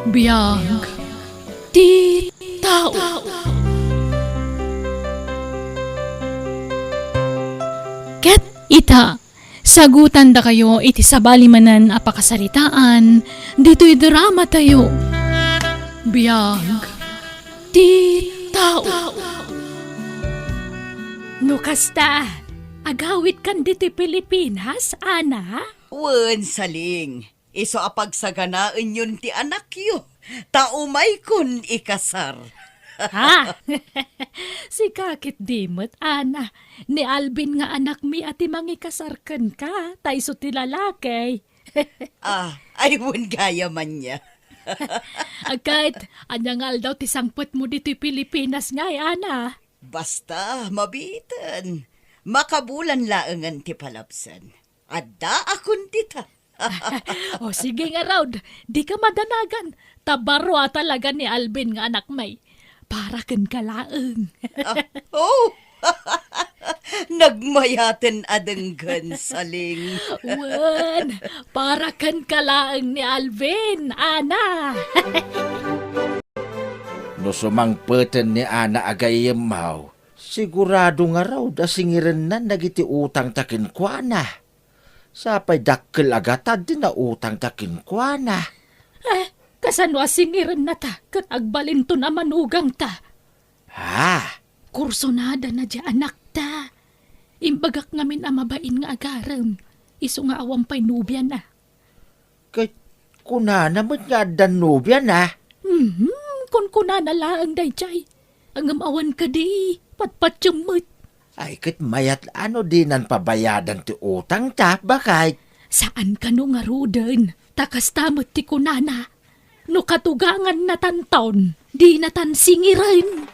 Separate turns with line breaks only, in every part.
Biyag ti tao. Ket ita, sagutan da kayo iti sabalimanan apakasaritaan, dito'y drama tayo. Biyag ti tao. No kasta, agawit kan dito'y Pilipinas, Ana?
Wen saling, iso apagsaganaan yun ti anak yo. Taumay kun ikasar.
Ha? Si kakit dimot, Ana. Ni Alvin nga anak mi ati mangikasarkan ka, tayso ti lalaki.
Ay wen gaya man niya.
Agkait, anyangal daw ti sangput mo dito'y Pilipinas nga, Ana.
Basta, mabitan. Makabulan laangan ti palapsan. Adda akon tita.
O sige nga, Raud, di ka madanagan. Tabaro talaga ni Alvin nga anak may. Para kan kalaang.
Oh! Nagmayaten adenggan saling.
Wan, para kan kalaang ni Alvin, Ana.
No sumangpeten ni Ana agayem mau, sigurado nga raw da singiren na nagiti utang takin kwa na. Sapay dakkel agatad din na utang takin kwa na.
Kasano asingiran na ta, kat agbalinto na manugang ta.
Ha?
Kursonada na di anak ta. Imbagak ngamin amabain nga agaram. Iso nga awampay nubya na.
Kay kuna naman nga danubya na.
Kun kuna na laang dayjay. Ang amawan ka di, patpatsumot.
Ay kit mayat ano din ang pabayadan ti utang ta, bakay?
Saan ka no nga ruden? Takas tamot ti kunana. No katugangan na tantaon, di na tan singiran.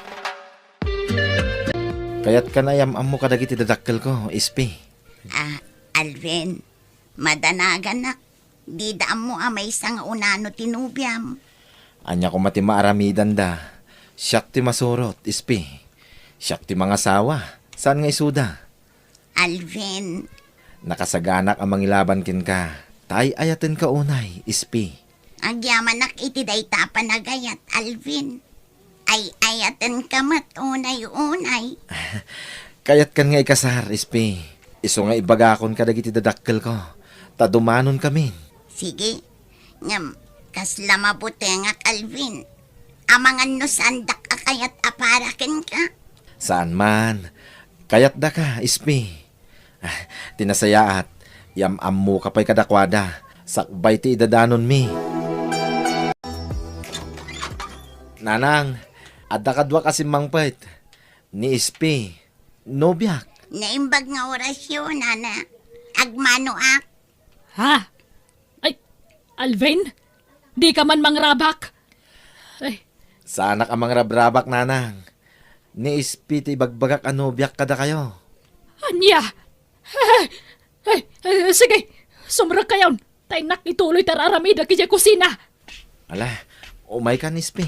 Kayat ka na yamam mo kadagiti dadakkel ko, ispi.
Alvin, madanagan na. Di daan mo may isang unano tinubyam.
Anya ko mati maaramidan da. Siyak ti masurot, ispi. Siyak ti mga sawa. Saan nga isuda?
Alvin,
Nakasaganak ang mangilaban kin ka. Tay ayaten ka unay, ispi.
agyaman nak iti day tapanagayat, Alvin. Ay ayaten kamat unay-unay.
Kayat kan nga ikasar, ispi. Iso nga ibagakon ka dagiti dadakkel ko. Tadumanon kami.
Sige, ngam, kasla mabuti nga, Alvin. Amangan no sandak akayat aparakin ka.
Saan man? Kayat da ka, ispi. Tinasayaat. Yam-am mo kapay kadakwada. Sakbay ti idadanon mi. Nanang, adda kadwa kasi mangpait. Ni ispi. Nobyak.
Naimbag nga orasyon, Ana. Agmano ak.
Ha? Ay, Alvin? Di ka man mangrabak? Ay,
Sana ka mangrabrabak, nanang. Ni ispi ti bagbagak anobyak kada kayo.
anya? Sige, sumrag kayon. Tay nakituloy tararamida kaya kusina.
Ala, umay ka ni ispi.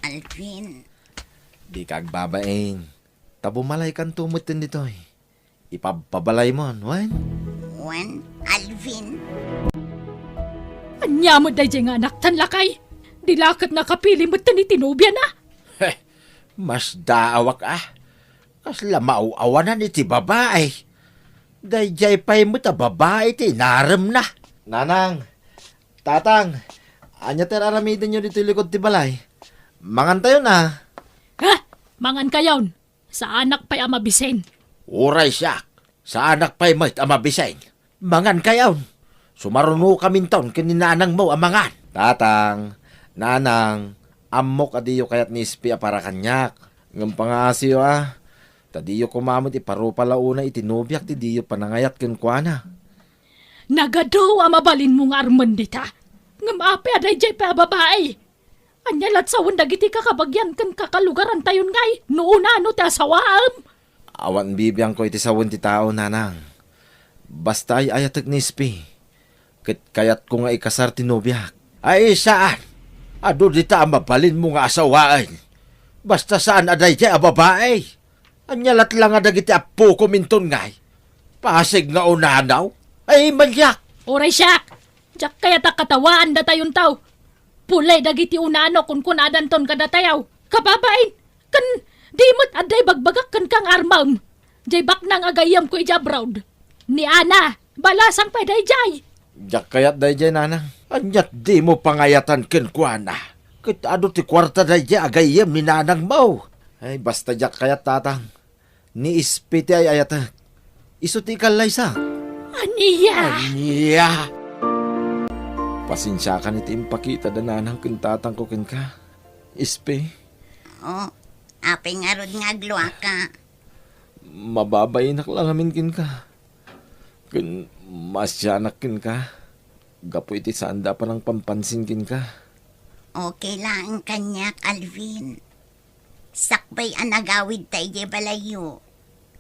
Alvin,
Di kagbabain. Tabumalay kan tumutin ditoy. Ipapabalay mo, wan?
Juan, Alvin.
Anya mo day nga anak tan lakay. Dilakad na kapili mo tani tinubya na.
Mas daawak Kasla mauawanan iti babae. Dayjay pa'y mo ta babae ti naram na. Nanang, tatang, anya teraramidin nyo dito likod ti balay. Mangan tayo na.
Ha? Mangan kayon. Sa anak pa'y amabisen.
Uray siya. Sa anak pa'y mo't amabiseng. Mangan kayaw. Sumaruno kamin taon kininanang mo amangan. Tatang, nanang, amok adiyo kayat nispi para kanyak. Ngam pangasiyo Tadiyo kumamot iparupalauna itinubyak ti diyo panangayat kenkwana.
Nagado amabalin mo nga armandita. Ngamapi aday jay pa babae. Anyalat sa dagiti kakabagyan kan kakalugaran tayon ngay. Noona ano ta sawaam.
Awan bibiyang ko iti sawon ti tao, nanang. Basta ay ayatek nispi. Kayat ko nga ikasar tinubyak. Ay saan? Ado dita mabalin mo nga asawaan. Basta saan aday jay a babae. Anyalat lang nga dagiti apo ko minton ngay. Pasig nga unanaw. Ay manyak.
Oray siya. Diyak kaya ta katawaan da tayon tao. Pulay dagiti unano kun kunadan ton kadatayaw. Kababain, kan di mo't aday bagbagak kan kang armam. Jay bak nang agayam ko ijabrod. Ni Ana, balasang pa jay.
Jak kayat dayjay nanang. Anyat di mo pangayatan ken kuana. Ket ado ti kwarta dayjay agayem ni nanang mo. Ay basta jak kayat tatang. Ni ispiti ay ayata. Iso ti kalay sa.
Aniya.
Anya. Pasensya ka ni timpakita da nanang ken tatang ko ken ka. Ispe,
Oh, apay nga rod nga agluwa ka.
mababayinak lang amin kin ka. Ken masyanak kin ka. Gapo iti sanda pa ng pampansin kin ka.
Okay lang kanya, Alvin. Sakbay ang nagawid tayo di balayo.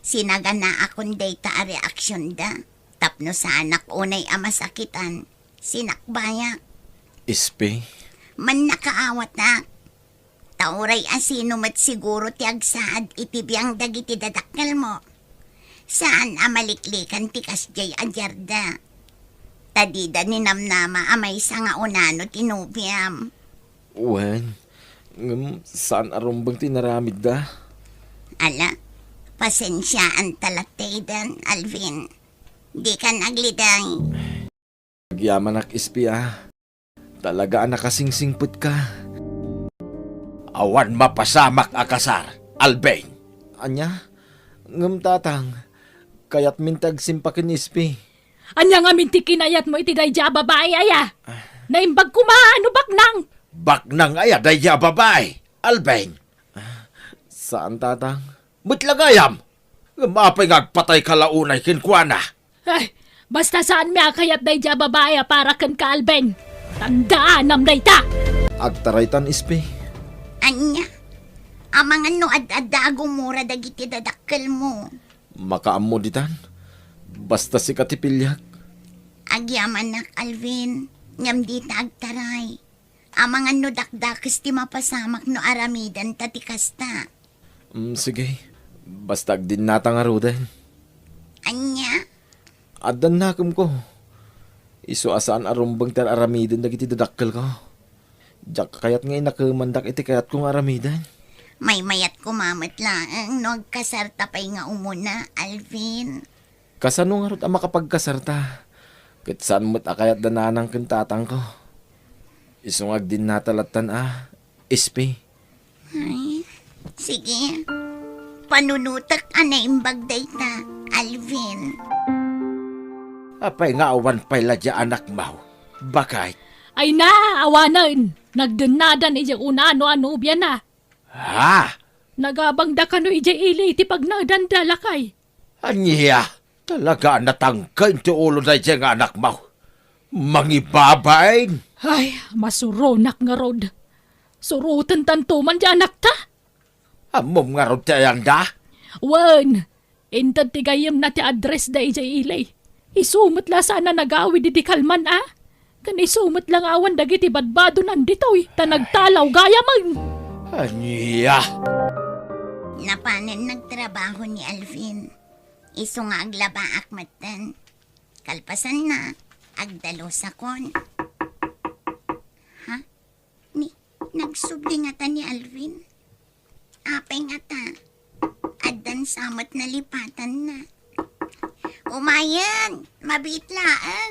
Sinagana akong data a reaksyon da. Tapno sa anak unay amasakitan. Sinakbaya.
Ispe,
Man nakaawat na. Tauray asino mat siguro ti agsaad itibiyang dagiti dadakkel mo. Saan amaliklikan ti kasjay adyarda. Tadida ni namnama amay sa nga unano tinubiam.
wen, saan arumbang tinaramid da?
Ala, pasensyaan talataydan, Alvin. Di ka nagliday.
Nagyaman ak ispi Talaga nakasingsingput ka. Awan mapasamak akasar, Albain. Anya, tatang, kayat mintag simpakin ispi.
Anya nga minti kinayat mo iti dayja babae aya. Naimbag kumaano bak nang.
Baknang aya daya babay, Albain. Saan tatang? Mutlagayam! Mapay ngagpatay kalaunay kinkwana.
Ay, basta saan mi akayat dayja babae para kan kaalben. Tandaan nam dayta.
Agtaraytan ispi.
Anya, amang ano ad-adago mura dagiti dadakkel mo.
Makaammo ditan. Basta si katipilyak.
Agyaman nak, Alvin. Ngam di agtaray. Amang ano dakdakas ti mapasamak no aramidan tatikasta.
Sige. Basta din natang arudan.
Anya,
Adan nakam ko. Iso asaan arumbang tar aramidan dagiti dadakkel ko. Jak kayat ngay nakamandak iti kayat kong aramidan.
may mayat kumamat lang no agkasarta pa'y nga umuna, Alvin.
Kasano nga rot ang makapagkasarta? Kat saan mo't akayat dananang kintatang ko? Isungag din natalatan ispi.
Ay, sige. Panunutak anay imbagday ta, Alvin.
Apay nga awan pay ladya anak mau. Bakit?
Ay na, awanan. Nagdenadan ija unano-ano biyan na.
Ha?
Nagabangda ka no ija ili iti pagnadandala kay.
Anya? Talaga natangkay ti ulo na dyan nga anak mau. Mangibabain?
Ay, masuronak nga rod. Surutan tanto man di anak ta.
Amom nga rot tayang da?
Wan, intad tigayam na ti address da ija ili. Isumot la sana nagawi di kalman Kan isumot lang awan dagiti badbado nanditoy. Ta nagtalaw gaya man.
Anya?
Napanan nagtrabaho ni Alvin. Iso nga aglaba akmatan. Kalpasan na, agdalo sa kon. Ha? Nagsubli nga ta ni Alvin. Apay nga ta. Adan samot na lipatan na. Umayan! Mabitlaan!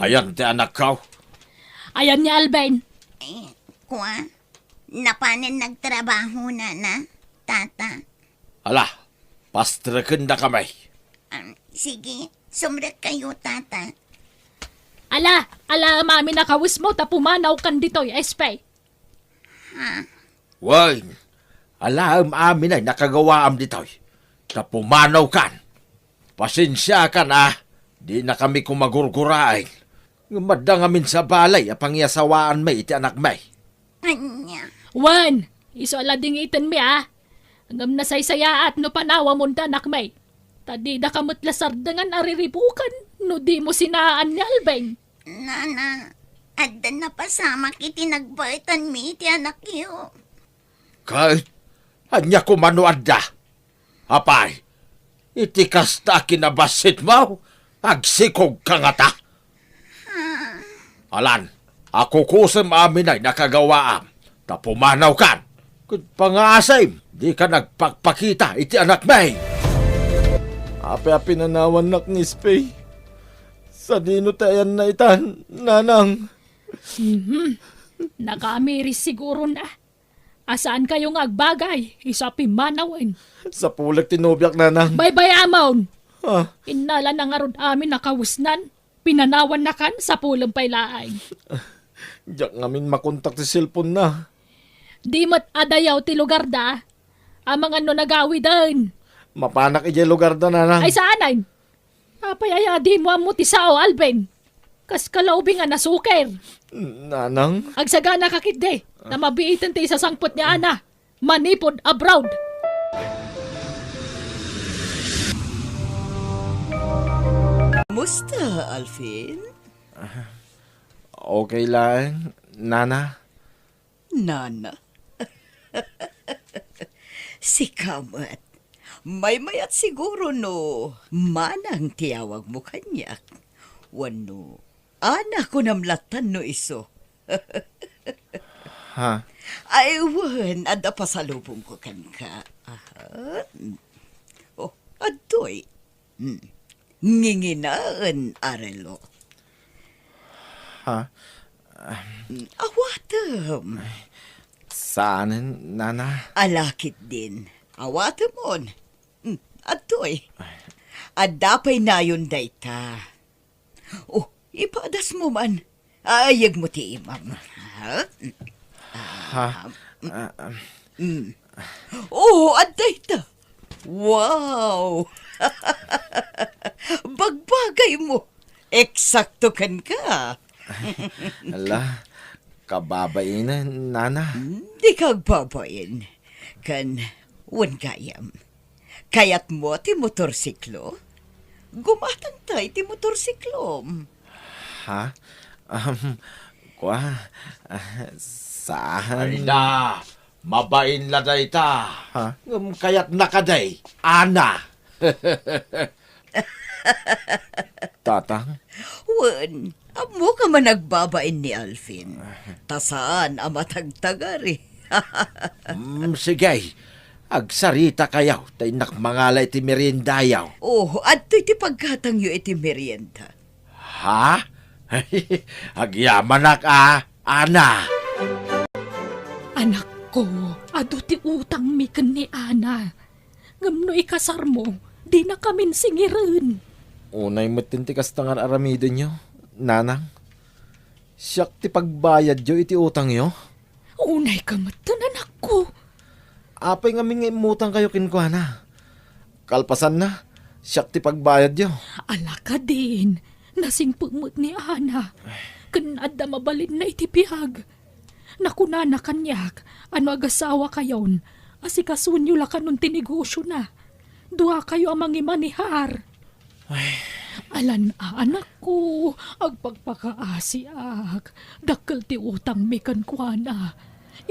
Ayan ti anak ko.
Ayan ni Alben.
Kwa, napanan nagtrabaho na, tata.
Ala, pastrakan na kamay.
Sige, sumrek kayo, tata.
Ala, mami nakawis mo ta pumanaw kan ditoy, espay.
Why? Alam amin ay nakagawaam ditoy. Na pumanaw kan. Pasensya ka na. Di na kami kumagurgurain. Madang amin sa balay apang yasawaan may iti anak may.
Anya.
Wan, iso alading itin mi Hanggang nasaysaya at no panawa mo da nakmay. Tadi da kamot lasardangan ariribukan. No di mo sinaan ni Alben.
Nana, adan na pasamak iti nagbaitan mi iti anak iyo.
Kahit, anya kumanuad da. Apay, iti kasta kinabasit mo. Agsikog ka nga ta. Alan, ako kusem amin ay nakagawaam. Tapumanaw kan. Kung pangasay, di ka nagpakpakita iti anak may. Api-api nanawan nak ni Spay. Sa dino tayan na itan, nanang.
Nakamiris siguro na. Asaan kayong agbagay? Isa pimanawin.
Sa pulag tinubyak, nanang.
Bye-bye, Amon.
Ha?
Inala na nga rod amin nakawusnan. Pinanawan na kan sa pulang pailaay.
Diyak ngamin makontak ti cellphone na.
Di mat adayaw ti lugar da. Amang ano nagawi din.
Mapanak ijay lugar na, nanang.
Ay saanay. Apayaya di mo amo ti sao, Alvin. Kas kalaubing nga nasuker.
Nanang?
Agsaga nakakitde. Na mabiitan ti isasangpot ni Ana. Manipod abroad.
Musta, Alvin?
Okay lang, nana.
Nana? Si Kamat. May mayat siguro no. Manang tiyawag mo kanyak. Wano, anak ko namlatan no iso.
Ha?
Ay, wan, ada pasalubong ko kan ka. Aha. Oh, adoy. Nginginaan, Arelo.
Ha?
Awatam.
Saan, nana?
Alakit din. Awatam on. Adoy. Adapay na yun dayta. Oh, ipadas mo man. Ayag mo ti imam. Ha?
Ha?
Oh, aday ta. Wow! Bagbagay mo. Eksakto kan ka.
Ala, kababain na, nana.
Di kag babayin. Kan, wan gayam. Kayat mo ti motorsiklo? Gumatang tayo ti motorsiklo.
Ha? Kwa? Saan?
Ay na, mabain la day ta.
Ha? Kaya't nakaday, Ana. Tatang?
Wan, amo ka man nagbabain ni Alvin. Tasaan amatagtagari.
Sige, agsarita kayaw, tay nakmangalay ti meriendayaw.
Oh, at iti pagkatang yu iti merienda.
Ha? Agyamanak Ana.
Anak ko, ado ti utang mi ken ni Ana. Ngamno ikasar mo, di na kamin singirin.
Unay matintikas tangan aramido nyo, nanang. Siyak ti pagbayad yo iti utang yo.
Unay ka matan, anak ko.
Apay nga mingimutang kayo kinkwana. Kalpasan na, siyak ti pagbayad yo.
Ala ka din, nasing pumut ni Ana. Kanada mabalin na itipihag. Nakunana kanyak, ano agasawa kayon, asikasunyo la kanon tinegosyo na. Dua kayo ang mangimanihar. Alan anak ko, agpagpakaasiak, dakkel ti utang mi kankwana.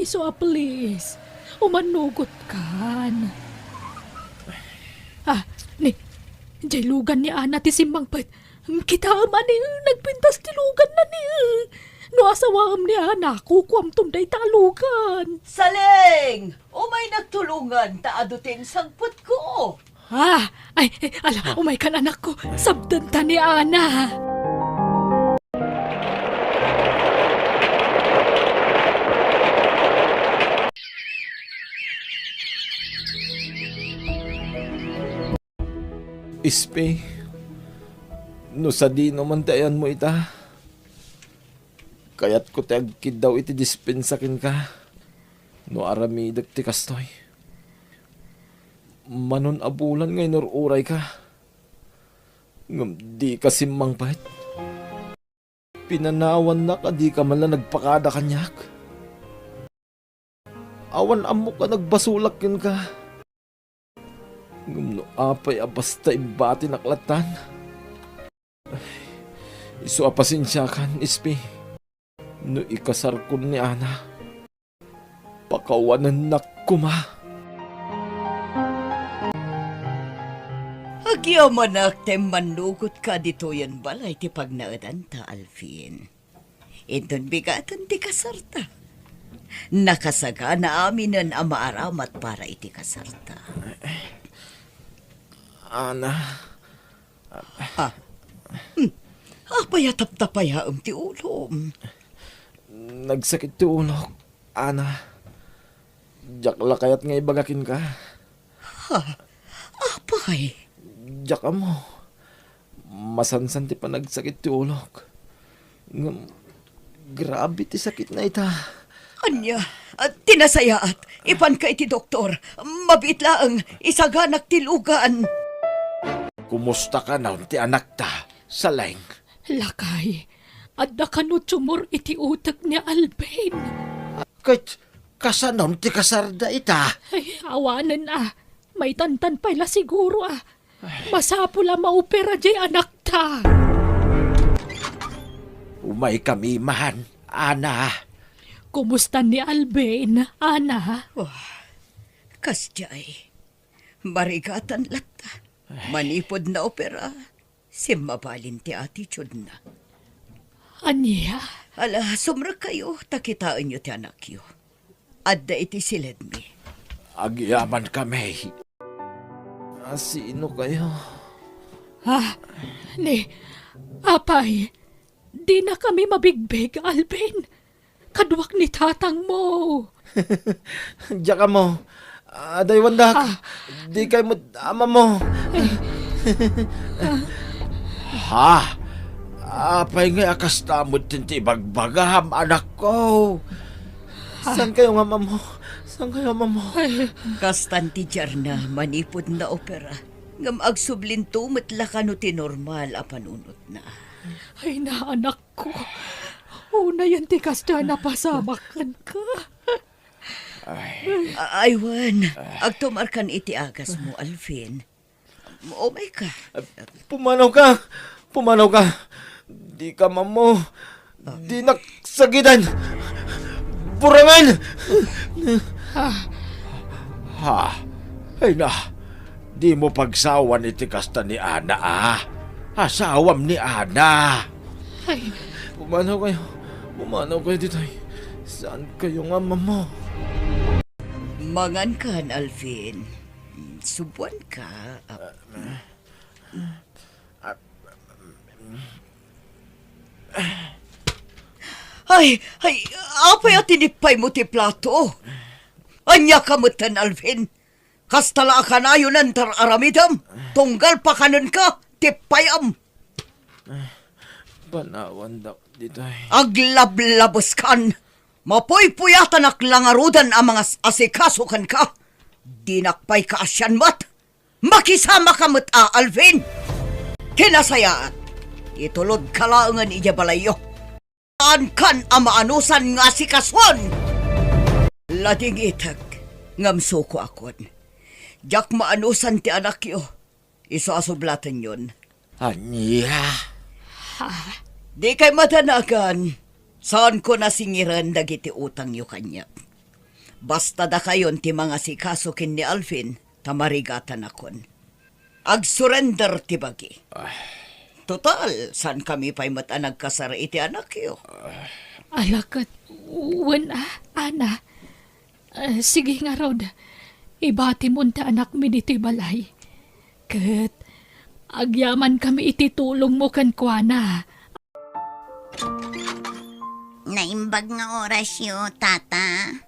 Iso please, umanugot kan. Jay lugan ni Ana ti simbangpet. Kita man ni nagpintas ti lugan na ni. No asawam ni Ana, kukwam tunday talugan.
Saling! Umay nagtulungan taadutin sangput ko.
Ala, umay kan anak ko, sabdan ta ni Ana.
Ispe, no sa di naman tayan mo ita. Kaya't ko ti agkid daw iti dispensakin ka. No aramidag ti kastoy. Manon abulan ngay uray ka. Ngam di ka simmang pahit. Pinanawan na ka di ka man lang nagpakada kanyak. Awan amok ka nagbasulak yun ka. Ngam no apay basta ibati naklatan. Isu apasensya kan, Ispi. No ikasar ko ni Ana. Pakawanan na kuma.
Agyaman te manugot ka dito yan balay ti pagnaadan ta, Alvin. Inton bigatan ti kasarta. Nakasaga na aminan ang maaramat para iti kasarta.
Ana,
Apaya taptapaya ti ulom.
nagsakit ti ulo. Ana, jakla kayat nga ibagakin ka.
Apay,
Jaka mo. Masansan ti pa nagsakit ti ulok. Grabe ti sakit na ita.
anya, tinasayaat, ipan ka iti doktor, mabit laang, isaganak ti lugan.
Kumusta ka na ti anak ta? Saleng.
Lakay, adda kanot sumur iti utak ni Alvin.
Kahit kasanon ti kasarda ita.
Ay, awanan may tantan pala siguro Masapula maupera jay anak ta.
Umay kami mahan, Ana.
Kumusta ni Alvin, Ana?
Kasjay, marigatan lata, manipod na opera, simabalin ti attitude na.
Anya?
Ala, sumra kayo, takitaan nyo ti anak yo. Adda iti silid mi.
Agyaman kami. Sino kayo?
Apay, di na kami mabigbig, Alvin. Kadwak ni tatang mo.
Jaka mo. Aday wandak. Di kay mo ama mo. Ha? Apay nga akas tamod tinti bagbagaham anak ko. San kayo nga mo? San kayo mo?
Kastanti na manipod na opera. Ngam agsublinto matlakano ti normal a panunot na.
Ay na, anak ko. Una yan ti kasda na pasamakan ka.
Aywan, agtumarkan iti agas mo, Alvin. O may ka.
Pumanaw ka. Pumanaw ka. Di ka mamo. Di naksagitan. Burangan! Ha? Ay na. Di mo pagsawan iti kasta ni Ana Asawam ni Ana.
Ay,
Pumanaw kayo. Pumanaw kayo dito. Saan kayo nga mamo?
Mangan kan, Alvin. Subuan ka. Ay, apay at tinipay mo ti plato. Anya kamutan, Alvin. Kastala ka na yun ang aramidam. Tunggal pa kanon ka, tipayam.
Panawan daw dito.
Aglablabos kan. Mapoy-puyatan aklangarudan ang mga asikasukan ka. Dinakpay ka asyan mat. Makisama ka mat Alvin. Kinasayaan. Itulod kalaangan iya balayo. Saan kan ang maanusan nga sikaswan? Lading itag. Ngamso ko akon. Jak maanusan ti anak yo. Isasublatan yun.
Anya.
Di kay matanagan. Saan ko nasingiran dagiti utang yo kanya. Basta da kayon ti mga sikasukin ni Alvin, tamarigatan akon. Ag-surrender ti bagi. Total, saan kami pa'y matanag kasara iti anak yo?
alakat, wen Ana. Sige nga, Rod. Ibati mo ta anak mi diti balay. Ket, agyaman kami ititulong mo kan kuana.
Naimbag nga oras yo, tata.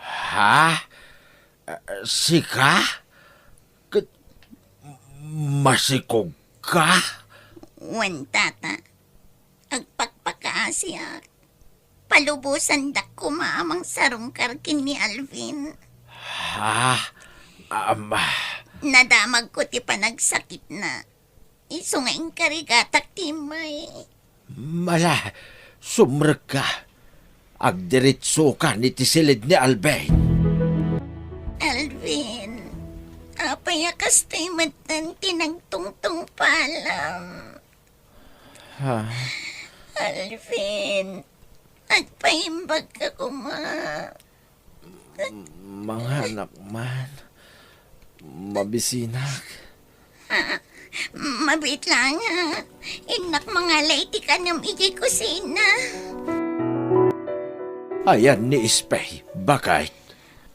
Ha? Sika? Masikog ka?
Wen, tata. Agpakpakaasya. Palubusan dak kumaamang sarong karkin ni Alvin.
Ha?
Nadamag ko ti panagsakit na. Iso nga karigatak timay.
Mala, sumrag ka. Agdiritso ka ni tisilid ni Alvin.
Alvin, apayakas tayo matan tinagtungtong palam.
Ha?
Alvin, agpaimbag ka kuma.
Mga anak man. Mabisinak.
Mabit lang ha. Inak mga lady ka ng ijay kusina.
Ayan ni Ispay, bakit?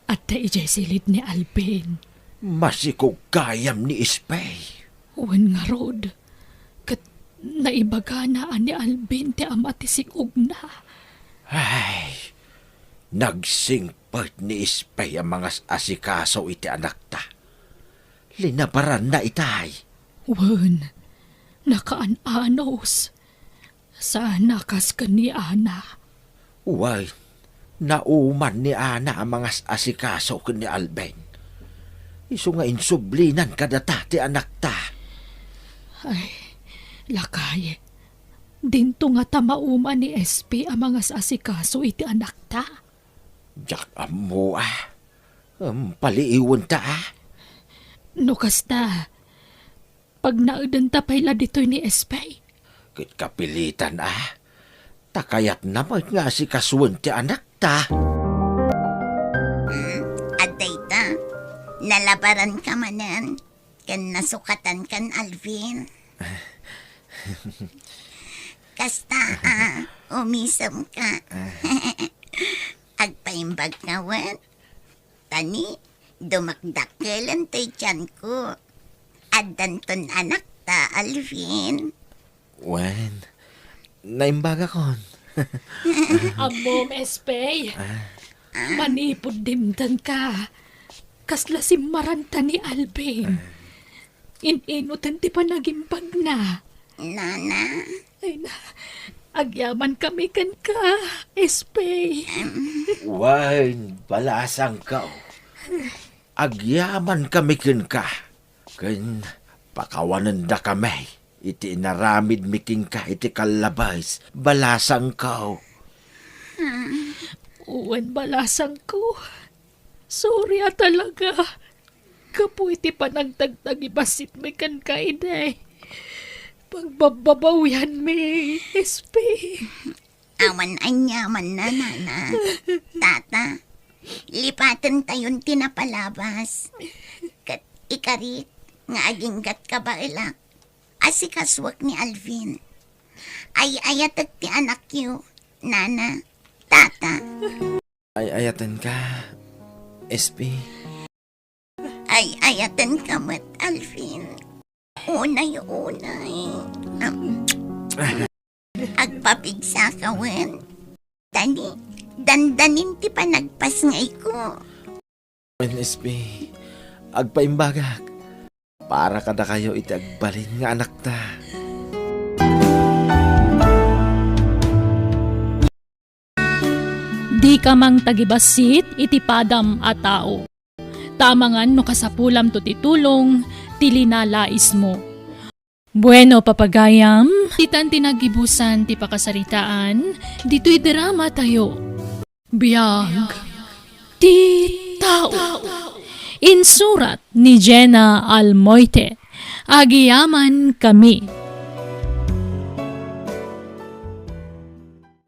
At ijay silid ni Alvin.
Masikog kayam ni Ispay.
Uwan nga rod. Kat naibaga na ni Alvin ti amatisig na.
Ay, nagsingpert ni Ispay ang mga asikaso iti anak ta. Linabaran na itay.
Uwan, nakaan-anos. Sana kas ka ni Ana.
Uway, nauman ni Ana ang mga asikaso ni Alben. Iso nga insublinan kadata ti anak ta.
Ay, lakay. Dinto nga tamauman ni SP ang mga asikaso iti anak ta.
Jak amo paliiwan ta
No kasta, pag naudan ta payla dito'y ni SP.
Kit kapilitan takayat naman nga si kasuwan ti anak ta.
At dayta, nalabaran ka manan. Kan nasukatan kan Alvin. Kasta umisam ka. Agpaimbag kawan. Tani, dumakdakkelan tay tiyan ko. Adanton anak ta, Alvin.
Wen, naimbaga kon.
Amom, SP. Manipod dimdan ka. Kasla simmaranta ni Alvin. Ininutan ti panagimbag na.
Nana,
Ay na, agyaman kami kan ka, SP.
Wen, balasang ka. Agyaman kami kin ka. Ken pakawanan da kami. Iti naramid miking ka iti kalabas. Balasang ka.
Uwan balasang ko. Sorry talaga. Kapoy ti panagtagtag ibasit may kan ka inay. Pagbababawihan mi, SP.
awan anyaman na, Nana. Tata, lipatan tayon tinapalabas. Kat ikarit, nga aginggat ka ba ilak? Asikaswak ni Alvin. Ay ayatag ti anak yu, Nana, Tata.
Ay ayatan ka, SP.
Ay ayatan ka mat, Alvin. Unay. Agpapigsa ka, wen. Tani, dandanin ti panagpas ngay ko.
Wen SP, agpaimbagak. Para kada kayo iti agbalin nga anak ta.
Di ka mang tagibasit iti padam a tao. Tamangan no kasapulam to titulong, tilinalais mo. Bueno, papagayam, titan tinagibusan ti pakasaritaan, dito'y drama tayo. Biyag, ti tao. Insurat ni Jenna Almoite. Agiyaman kami.